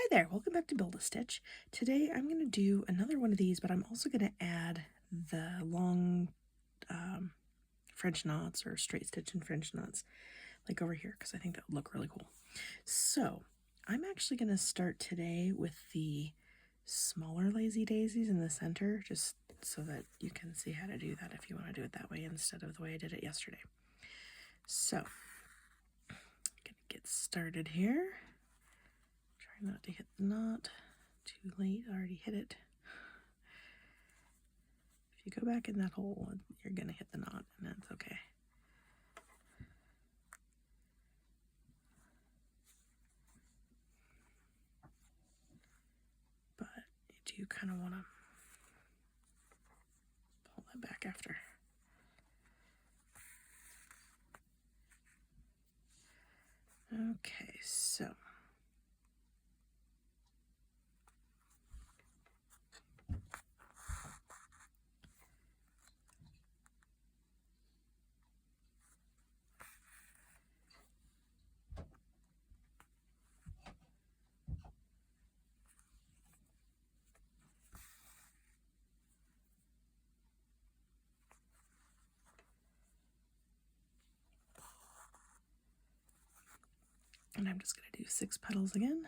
Hi there, welcome back to Build-A-Stitch. Today I'm going to do another one of these, but I'm also going to add the long French knots or straight stitch and French knots like over here because I think that would look really cool. So I'm actually going to start today with the smaller lazy daisies in the center just so that you can see how to do that if you want to do it that way instead of the way I did it yesterday. So I'm going to get started here. Try not to hit the knot. Too late, I already hit it. If you go back in that hole, you're going to hit the knot, and that's okay. But you do kind of want to pull that back after. Okay, so and I'm just going to do 6 petals again.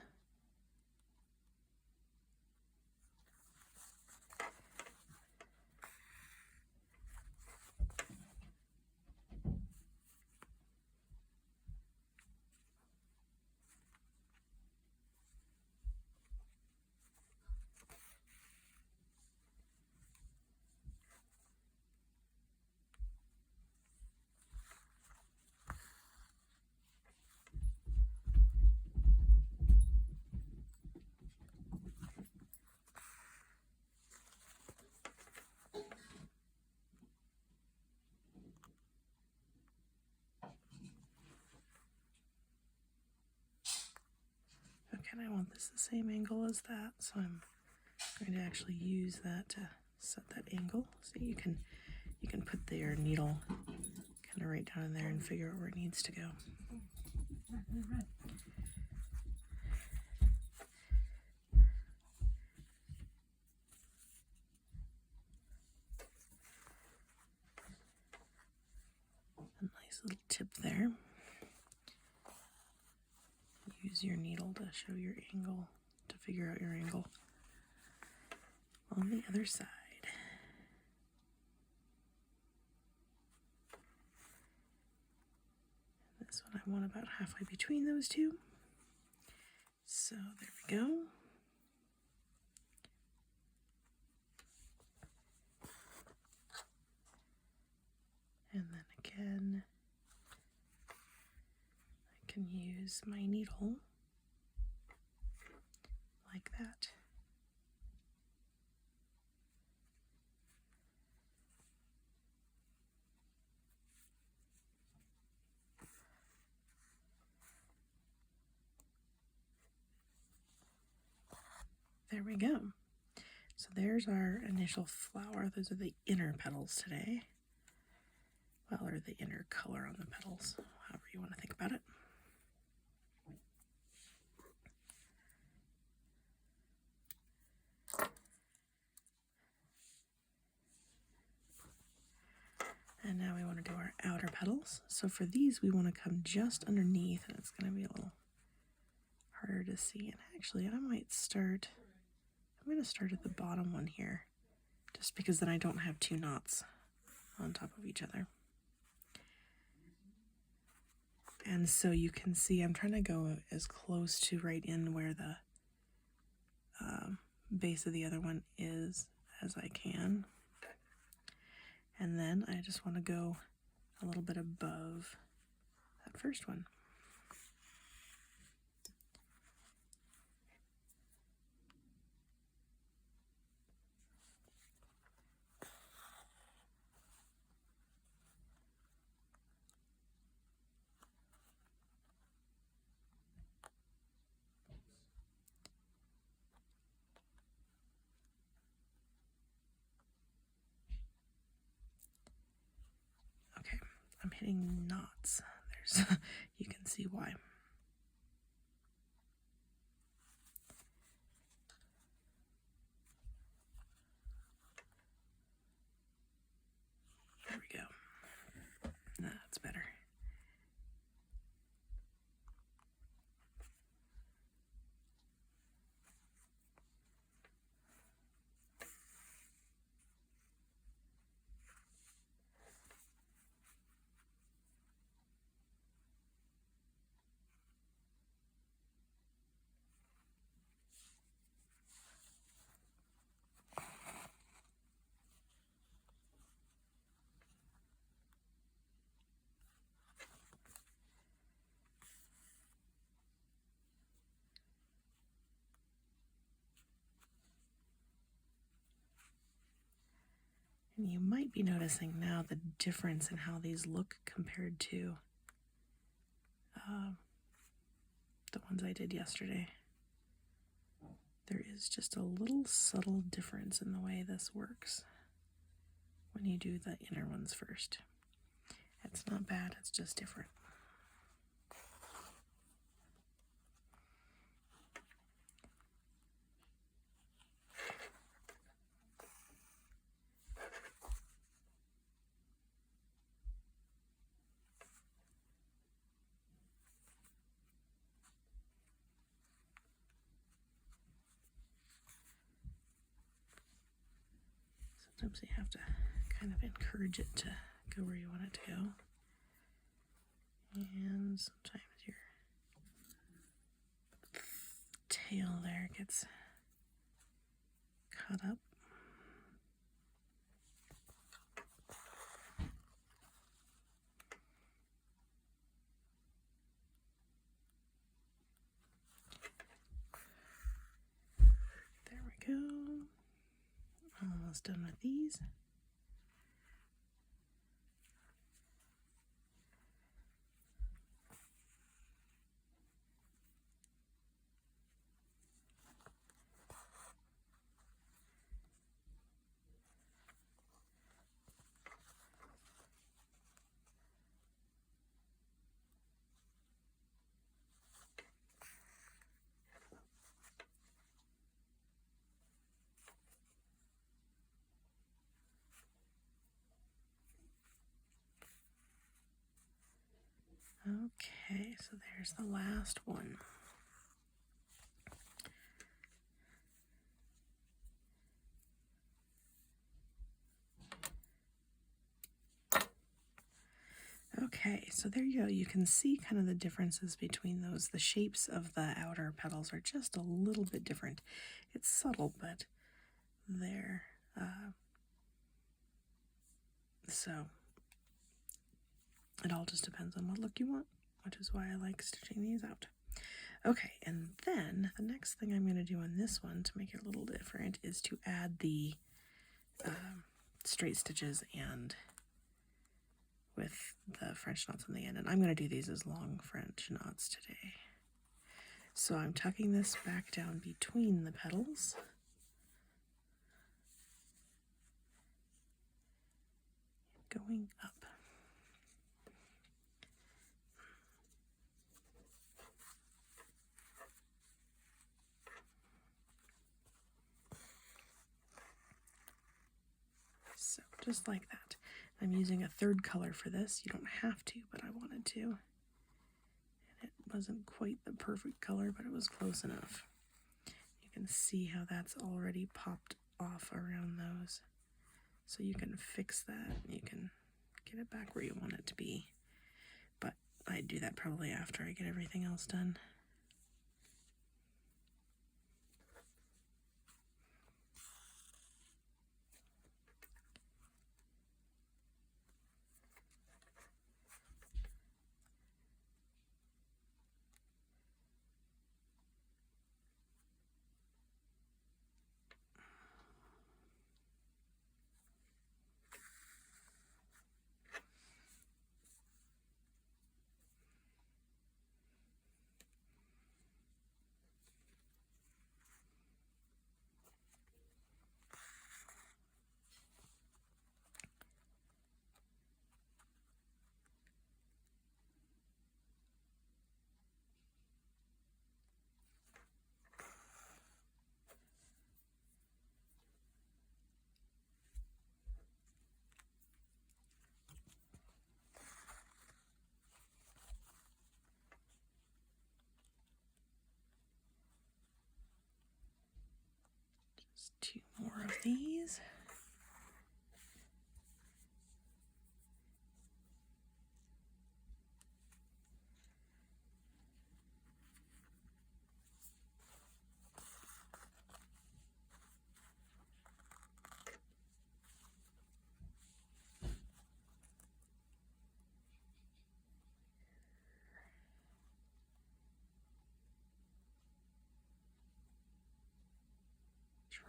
Okay, and I want this the same angle as that, so I'm going to actually use that to set that angle. So you can put your needle kind of right down in there and figure out where it needs to go. A nice little tip there. Use your needle to show your angle, to figure out your angle on the other side. This one I want about halfway between those two. So there we go. And then again, I can use my needle like that. There we go. So there's our initial flower. Those are the inner petals today. Well, or the inner color on the petals, however you want to think about it. And now we want to do our outer petals. So for these, we want to come just underneath, and it's going to be a little harder to see. And actually, I'm going to start at the bottom one here, just because then I don't have 2 knots on top of each other. And so you can see I'm trying to go as close to right in where the base of the other one is as I can. And then I just want to go a little bit above that first one. Okay, I'm hitting knots. There's you can see why. And you might be noticing now the difference in how these look compared to the ones I did yesterday. There is just a little subtle difference in the way this works when you do the inner ones first. It's not bad, it's just different. Sometimes you have to kind of encourage it to go where you want it to go. And sometimes your tail there gets caught up. There we go. Almost done with these. Okay, so there's the last one. Okay, so there you go. You can see kind of the differences between those. The shapes of the outer petals are just a little bit different. It's subtle, but there. So it all just depends on what look you want, which is why I like stitching these out. Okay, and then the next thing I'm going to do on this one to make it a little different is to add the straight stitches and with the French knots on the end. And I'm going to do these as long French knots today. So I'm tucking this back down between the petals. Going up. So just like that. I'm using a third color for this. You don't have to, but I wanted to. And it wasn't quite the perfect color, but it was close enough. You can see how that's already popped off around those. So you can fix that. You can get it back where you want it to be. But I'd do that probably after I get everything else done. Just 2 more of these.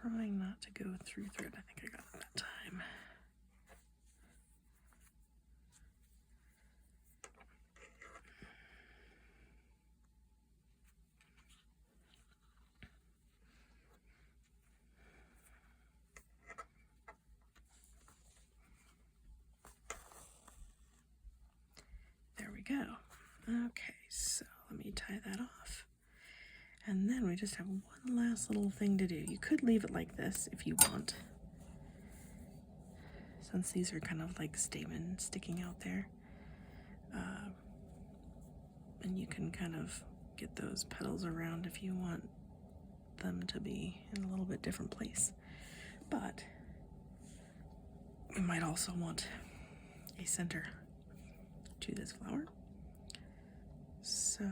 Trying not to go through thread. I think I got it that time. go. Okay, so let me tie that off. And then we just have one last little thing to do. You could leave it like this if you want, since these are kind of like stamens sticking out there. And you can kind of get those petals around if you want them to be in a little bit different place. But you might also want a center to this flower. So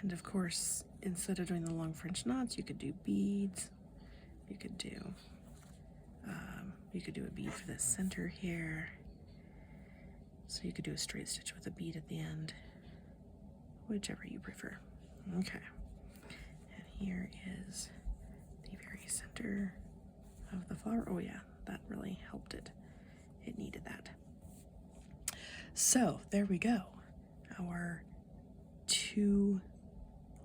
and of course, instead of doing the long French knots, you could do beads. You could do a bead for the center here. So you could do a straight stitch with a bead at the end, whichever you prefer. Okay, and here is the very center of the flower. Oh yeah, that really helped it. It needed that. So there we go. Our 2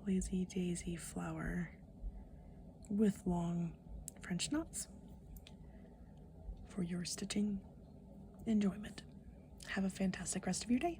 Lazy Daisy flower with long French knots for your stitching enjoyment. Have a fantastic rest of your day.